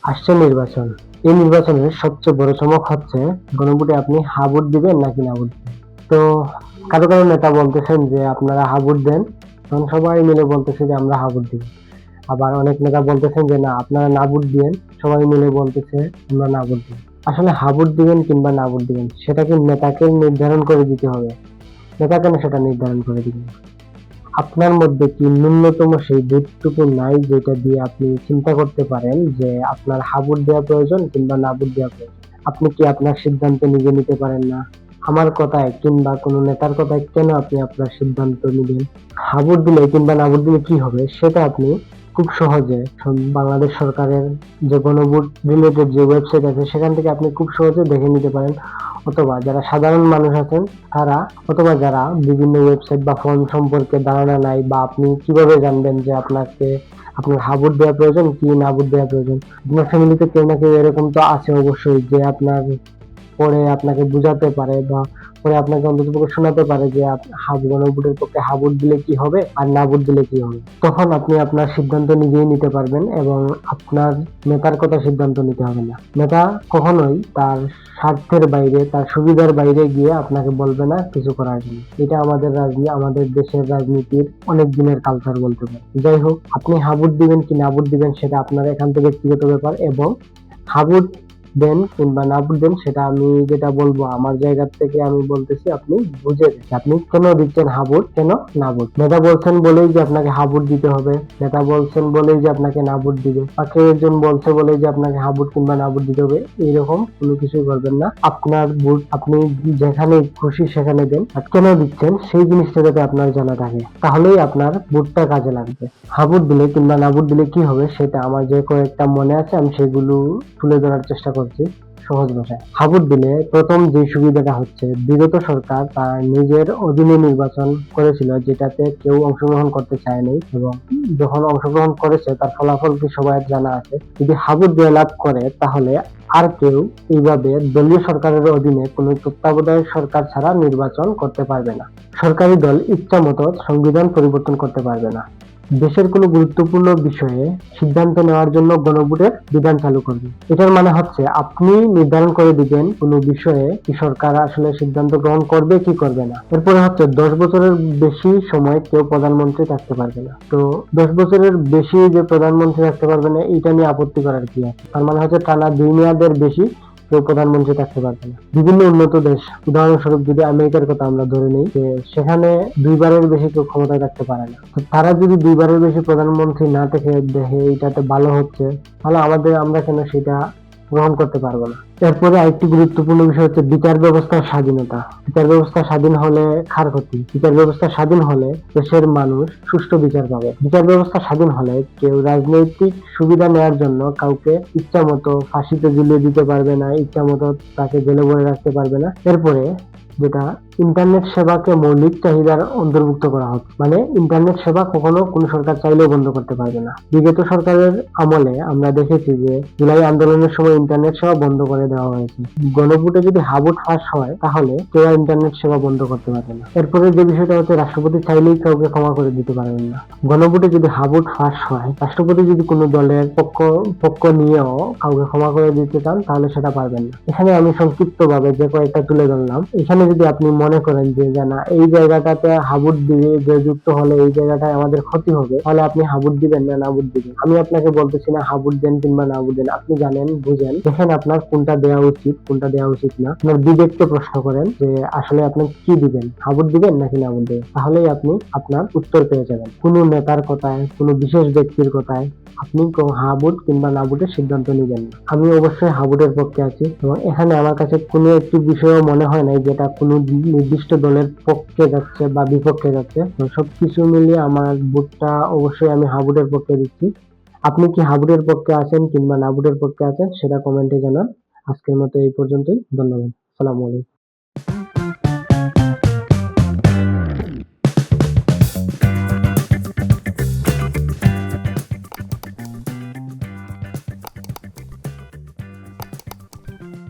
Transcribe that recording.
আসছে নির্বাচন। এই নির্বাচনের সবচেয়ে বড় চমক হচ্ছে গণভোটে আপনি হা ভোট দিবেন নাকি না ভোট দিবেন। তো কারো কারো নেতা বলতেছেন যে আপনারা হা ভোট দেন, তখন সবাই মিলে বলতেছে যে আমরা হা ভোট দিব। আবার অনেক নেতা বলতেছেন যে না আপনারা না ভোট দিয়েন, সবাই মিলে বলতেছে আমরা না ভোট দিব। আসলে হা ভোট দিবেন কিংবা না ভোট দিবেন সেটা কি নেতাকে নির্ধারণ করে দিতে হবে? নেতা কেন সেটা নির্ধারণ করে দিবেন? আপনার মধ্যে কি ন্যূনতম সেই বোধটুকু নাই যেটা দিয়ে আপনি চিন্তা করতে পারেন যে আপনার হা ভোট দেওয়া প্রয়োজন কিংবা না ভোট দেওয়া প্রয়োজন? আপনি কি আপনার সিদ্ধান্ত নিজে নিতে পারেন না? আমার কথায় কিংবা কোনো নেতার কথায় কেন আপনি আপনার সিদ্ধান্ত নিবেন? হা ভোট দিলে কিংবা না ভোট দিলে কি হবে সেটা আপনি খুব সহজে বাংলাদেশ সরকারের যে গণভোট রিলেটেড যে ওয়েবসাইট আছে সেখান থেকে আপনি খুব সহজে দেখে নিতে পারেন, অথবা যারা সাধারণ মানুষ আছেন তারা, অথবা যারা বিভিন্ন ওয়েবসাইট বা ফর্ম সম্পর্কে ধারণা নাই বা আপনি কিভাবে জানবেন যে আপনাকে আপনার হা ভোট দেওয়া প্রয়োজন কি না ভোট দেওয়া প্রয়োজন। আপনার ফ্যামিলিতে কেউ না কেউ এরকম তো আছে অবশ্যই যে আপনার পরে আপনাকে বুঝাতে পারে বা পরে আপনাকে অন্ততপক্ষে শোনাতে পারে যে গণভোটের পক্ষে হা ভোট দিলে কি হবে আর না ভোট দিলে কি হবে। তখন আপনি আপনার সিদ্ধান্ত নিজেই নিতে পারবেন এবং আপনার নেতার কথা সিদ্ধান্ত নিতে হবে না। নেতা কখনোই তার স্বার্থের বাইরে, তার সুবিধার বাইরে গিয়ে আপনাকে বলবে না কিছু করার জন্য। এটা আমাদের দেশের রাজনীতির অনেক দিনের কালচার বলতে পারেন। যাই হোক, আপনি হা ভোট দিবেন কি না ভোট দিবেন সেটা আপনার একান্ত ব্যক্তিগত ব্যাপার, এবং হা ভোট দেন কিংবা না দেন সেটা আমি যেটা বলবো আমার জায়গা থেকে আমি বলতেছি আপনি বুঝে দেন আপনি কেন দিচ্ছেন হা ভোট, কেন না ভোট। নেতা বলছেন বলেই যে আপনাকে হা ভোট দিতে হবে, নেতা বলছেন বলেই যে আপনাকে না ভোট দিবে, বা কেউ একজন বলছে বলেই যে আপনাকে হা ভোট কিংবা না ভোট দিতে হবে, এইরকম কোনো কিছুই করবেন না। আপনার ভোট আপনি যেখানে খুশি সেখানে দেন, আর কেন দিচ্ছেন সেই জিনিসটা যাতে আপনার জানা থাকে, তাহলেই আপনার ভোটটা কাজে লাগবে। হা ভোট দিলে কিংবা না ভোট দিলে কি হবে সেটা আমার যে কয়েকটা মনে আছে আমি সেগুলো তুলে ধরার চেষ্টা করছি সহজ ভাষায়। হা ভোট দিলে প্রথম যে সুবিধাটা হচ্ছে, বিগত সরকার তার নিজের অধীনে নির্বাচন করেছিল যেটাতে কেউ অংশগ্রহণ করতে চায়নি, এবং যখন অংশগ্রহণ করেছে তার ফলাফল কি সবাই জানা আছে। যদি হা ভোট দিয়ে লাভ করে তাহলে আর কেউ এইভাবে দলীয় সরকারের অধীনে কোনো তত্ত্বাবধায়ক সরকার ছাড়া নির্বাচন করতে পারবে না। সরকারি দল ইচ্ছা মতো সংবিধান পরিবর্তন করতে পারবে না। দেশের কোনো গুরুত্বপূর্ণ বিষয়ে সিদ্ধান্ত নেওয়ার জন্য গণভোটের বিধান চালু করবে। এটার মানে হচ্ছে আপনি নির্ধারণ করে দিবেন কোনো বিষয়ে কি সরকার আসলে সিদ্ধান্ত গ্রহণ করবে কি করবে না। এরপরে হচ্ছে 10 বছরের বেশি সময় কেউ প্রধানমন্ত্রী থাকতে পারবে না। তো 10 বছরের বেশি যে প্রধানমন্ত্রী থাকতে পারবে না এটা নিয়ে আপত্তি করার কি আছে? তার মানে হচ্ছে টানা 2 মেয়াদের বেশি কেউ প্রধানমন্ত্রী থাকতে পারবে না। বিভিন্ন উন্নত দেশ, উদাহরণস্বরূপ যদি আমেরিকার কথা আমরা ধরে নিই, যে সেখানে 2বারের বেশি কেউ ক্ষমতায় থাকতে পারে না। তো তারা যদি 2বারের বেশি প্রধানমন্ত্রী না থেকে দেখে এটাতে ভালো হচ্ছে, তাহলে আমরা কেন সেটা গ্রহণ করতে পারবো না? এরপরে আরেকটি গুরুত্বপূর্ণ বিষয় হচ্ছে বিচার ব্যবস্থার স্বাধীনতা। বিচার ব্যবস্থা স্বাধীন হলে কার ক্ষতি? বিচার ব্যবস্থা স্বাধীন হলে দেশের মানুষ সুষ্ঠু বিচার পাবে। বিচার ব্যবস্থা স্বাধীন হলে কেউ রাজনৈতিক সুবিধা নেওয়ার জন্য কাউকে ইচ্ছা মতো ফাঁসিতে ঝুলিয়ে দিতে পারবে না, ইচ্ছা মতো তাকে জেলে ভরে রাখতে পারবে না। এরপরে যেটা, ইন্টারনেট সেবাকে মৌলিক চাহিদার অন্তর্ভুক্ত করা হচ্ছে, মানে ইন্টারনেট সেবা কখনো কোন সরকার চাইলেও বন্ধ করতে পারবে না। বিগত সরকারের আমলে আমরা দেখেছি যে জুলাই আন্দোলনের সময় ইন্টারনেট সেবা বন্ধ করে দেওয়া হয়েছে। গণভোটে যদি হা ভোট ফাঁস হয় তাহলে কেউ ইন্টারনেট সেবা বন্ধ করতে পারবে না। এরপরে যে বিষয়টা হচ্ছে, রাষ্ট্রপতি চাইলেই কাউকে ক্ষমা করে দিতে পারবেন না। গণভোটে যদি হা ভোট ফাঁস হয়, রাষ্ট্রপতি যদি কোনো দলের পক্ষ নিয়েও কাউকে ক্ষমা করে দিতে চান তাহলে সেটা পারবেন না। এখানে আমি সংক্ষিপ্ত ভাবে যে কয়েকটা তুলে ধরলাম, এখানে যদি আপনি মনে করেন যে না এই জায়গাটাতে হা ভোট দিয়ে যে যুক্ত হলে এই জায়গাটায় আমাদের ক্ষতি হবে, তাহলে আপনি হা ভোট দিবেন না ভোট দিবেন। আমি আপনাকে বলতেছি না হা ভোট দেন কিংবা না ভোট দেন, আপনি জানেন, বুঝেন, দেখেন আপনার কোনটা দেওয়া উচিত কোনটা দেওয়া উচিত না। আপনার বিবেককে প্রশ্ন করেন যে আসলে আপনি কি দিবেন, হা ভোট দিবেন নাকি না ভোট দিবেন, তাহলেই আপনি আপনার উত্তর পেয়ে যাবেন। কোনো নেতার কথায়, কোনো বিশেষ ব্যক্তির কথায় আপনি হা ভোট কিংবা না ভোটের সিদ্ধান্ত নিবেন না। আমি অবশ্যই হা ভোটের পক্ষে আছি, এবং এখানে আমার কাছে কোনো একটি বিষয়ও মনে হয় নাই যেটা কোনো নির্দিষ্ট দলের পক্ষে যাচ্ছে বা বিপক্ষে যাচ্ছে। তো সবকিছু মিলিয়ে আমার ভোটটা অবশ্যই আমি হা ভোটের পক্ষে দিচ্ছি। আপনি কি হা ভোটের পক্ষে আছেন কিংবা না ভোটের পক্ষে আছেন সেটা কমেন্টে জানান। আজকের মতো এই পর্যন্তই। ধন্যবাদ। আসসালামু আলাইকুম।